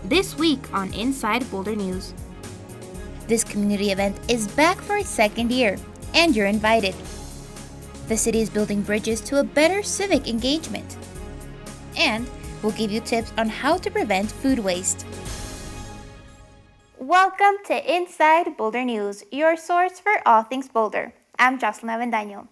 This week on Inside Boulder News. This community event is back for its second year, and you're invited. The city is building bridges to a better civic engagement. And we'll give you tips on how to prevent food waste. Welcome to Inside Boulder News, your source for all things Boulder. I'm Jocelyn Avendaño.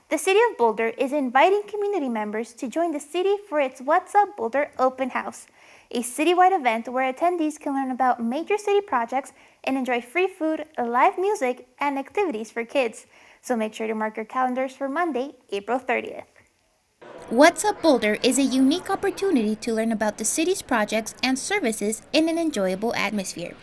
The City of Boulder is inviting community members to join the city for its What's Up Boulder Open House, a citywide event where attendees can learn about major city projects and enjoy free food, live music, and activities for kids. So make sure to mark your calendars for Monday, April 30th. What's Up Boulder is a unique opportunity to learn about the city's projects and services in an enjoyable atmosphere.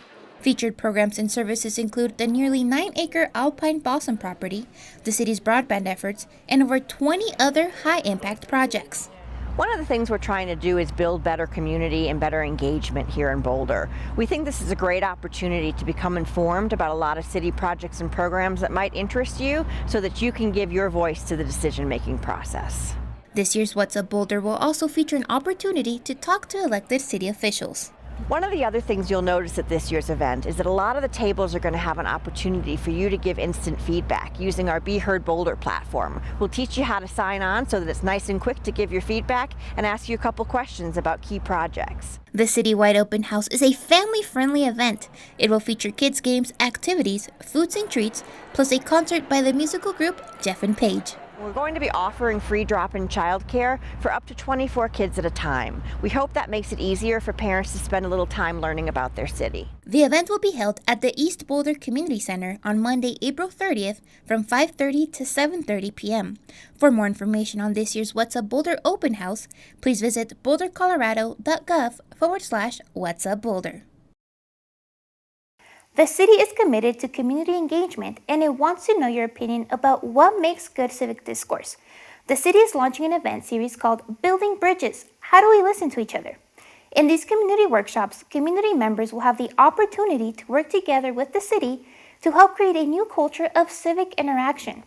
Featured programs and services include the nearly 9-acre Alpine Balsam property, the city's broadband efforts, and over 20 other high-impact projects. One of the things we're trying to do is build better community and better engagement here in Boulder. We think this is a great opportunity to become informed about a lot of city projects and programs that might interest you so that you can give your voice to the decision-making process. This year's What's Up Boulder will also feature an opportunity to talk to elected city officials. One of the other things you'll notice at this year's event is that a lot of the tables are going to have an opportunity for you to give instant feedback using our Be Heard Boulder platform. We'll teach you how to sign on so that it's nice and quick to give your feedback and ask you a couple questions about key projects. The Citywide Open House is a family-friendly event. It will feature kids' games, activities, foods and treats, plus a concert by the musical group Jeff and Paige. We're going to be offering free drop-in childcare for up to 24 kids at a time. We hope that makes it easier for parents to spend a little time learning about their city. The event will be held at the East Boulder Community Center on Monday, April 30th from 5:30 to 7:30 p.m. For more information on this year's What's Up Boulder Open House, please visit bouldercolorado.gov/What's Up Boulder. The city is committed to community engagement and it wants to know your opinion about what makes good civic discourse. The city is launching an event series called Building Bridges. How do we listen to each other? In these community workshops, community members will have the opportunity to work together with the city to help create a new culture of civic interaction.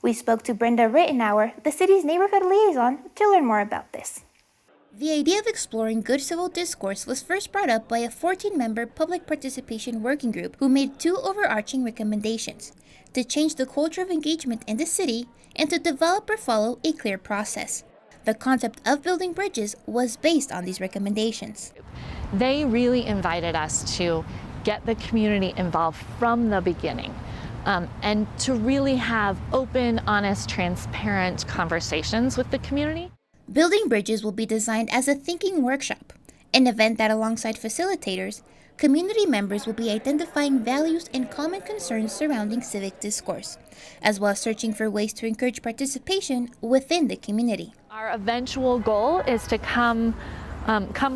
We spoke to Brenda Rittenauer, the city's neighborhood liaison, to learn more about this. The idea of exploring good civil discourse was first brought up by a 14-member public participation working group who made two overarching recommendations: to change the culture of engagement in the city and to develop or follow a clear process. The concept of building bridges was based on these recommendations. They really invited us to get the community involved from the beginning. And to really have open, honest, transparent conversations with the community. Building Bridges will be designed as a thinking workshop, an event that alongside facilitators, community members will be identifying values and common concerns surrounding civic discourse, as well as searching for ways to encourage participation within the community. Our eventual goal is to come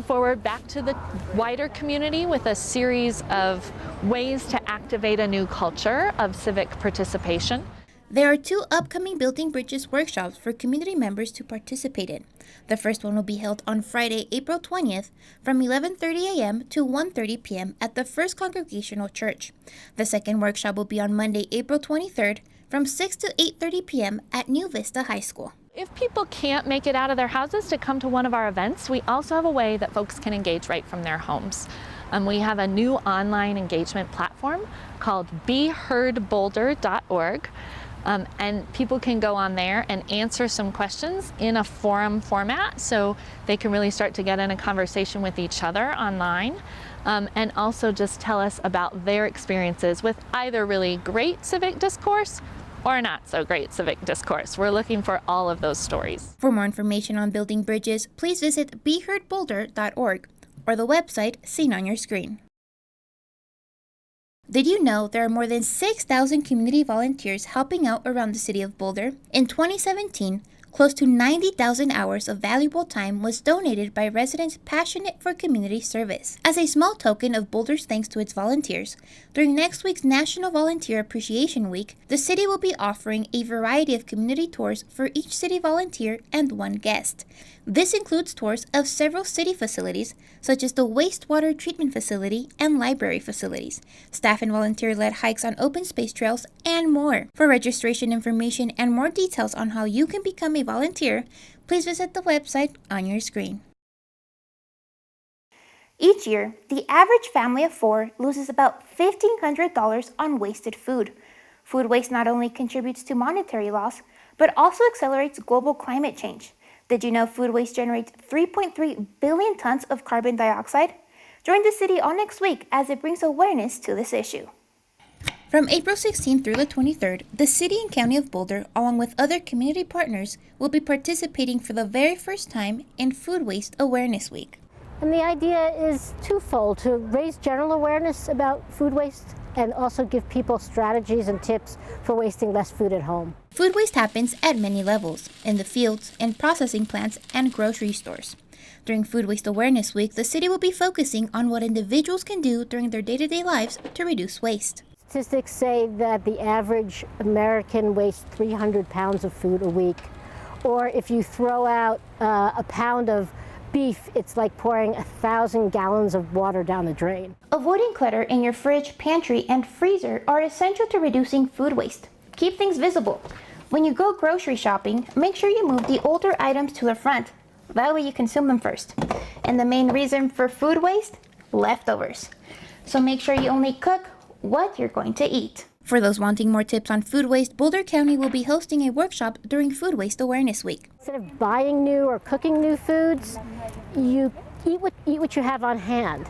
forward back to the wider community with a series of ways to activate a new culture of civic participation. There are two upcoming Building Bridges workshops for community members to participate in. The first one will be held on Friday, April 20th from 11:30 a.m. to 1:30 p.m. at the First Congregational Church. The second workshop will be on Monday, April 23rd from 6 to 8:30 p.m. at New Vista High School. If people can't make it out of their houses to come to one of our events, we also have a way that folks can engage right from their homes. We have a new online engagement platform called BeHeardBoulder.org. And people can go on there and answer some questions in a forum format, so they can really start to get in a conversation with each other online, and also just tell us about their experiences with either really great civic discourse or not so great civic discourse. We're looking for all of those stories. For more information on Building Bridges, please visit BeHeardBoulder.org or the website seen on your screen. Did you know there are more than 6,000 community volunteers helping out around the city of Boulder? In 2017, close to 90,000 hours of valuable time was donated by residents passionate for community service. As a small token of Boulder's thanks to its volunteers, during next week's National Volunteer Appreciation Week, the city will be offering a variety of community tours for each city volunteer and one guest. This includes tours of several city facilities, such as the wastewater treatment facility and library facilities, staff and volunteer-led hikes on open space trails, and more. For registration information and more details on how you can become a volunteer, please visit the website on your screen. Each year, the average family of 4 loses about $1,500 on wasted food. Food waste not only contributes to monetary loss, but also accelerates global climate change. Did you know food waste generates 3.3 billion tons of carbon dioxide? Join the city all next week as it brings awareness to this issue. From April 16th through the 23rd, the City and County of Boulder, along with other community partners, will be participating for the very first time in Food Waste Awareness Week. And the idea is twofold: to raise general awareness about food waste and also give people strategies and tips for wasting less food at home. Food waste happens at many levels, in the fields, in processing plants, and grocery stores. During Food Waste Awareness Week, the city will be focusing on what individuals can do during their day-to-day lives to reduce waste. Statistics say that the average American wastes 300 pounds of food a week. Or if you throw out a pound of beef, it's like pouring 1,000 gallons of water down the drain. Avoiding clutter in your fridge, pantry, and freezer are essential to reducing food waste. Keep things visible. When you go grocery shopping, make sure you move the older items to the front. That way you consume them first. And the main reason for food waste? Leftovers. So make sure you only cook what you're going to eat. For those wanting more tips on food waste, Boulder County will be hosting a workshop during Food Waste Awareness Week. Instead of buying new or cooking new foods, you eat what you have on hand.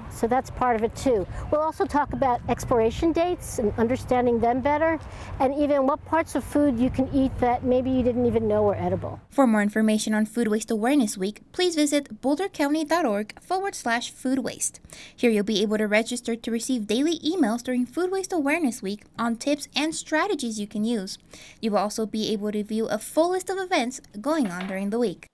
So that's part of it too. We'll also talk about expiration dates and understanding them better, and even what parts of food you can eat that maybe you didn't even know were edible. For more information on Food Waste Awareness Week, please visit bouldercounty.org/food waste. Here you'll be able to register to receive daily emails during Food Waste Awareness Week on tips and strategies you can use. You will also be able to view a full list of events going on during the week.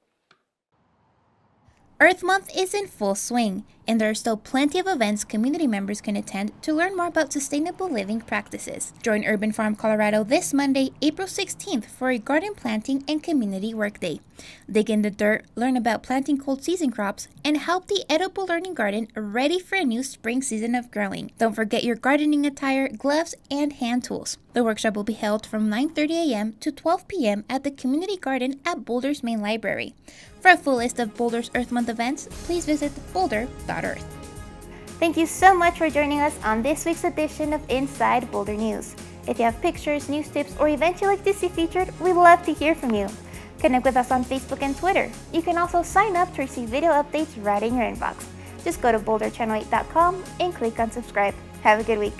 Earth Month is in full swing, and there are still plenty of events community members can attend to learn more about sustainable living practices. Join Urban Farm Colorado this Monday, April 16th for a garden planting and community work day. Dig in the dirt, learn about planting cold season crops, and help the edible learning garden ready for a new spring season of growing. Don't forget your gardening attire, gloves, and hand tools. The workshop will be held from 9:30 a.m. to 12 p.m. at the community garden at Boulder's main library. For a full list of Boulder's Earth Month events, please visit boulder.earth. Thank you so much for joining us on this week's edition of Inside Boulder News. If you have pictures, news tips, or events you'd like to see featured, we'd love to hear from you. Connect with us on Facebook and Twitter. You can also sign up to receive video updates right in your inbox. Just go to boulderchannel8.com and click on subscribe. Have a good week.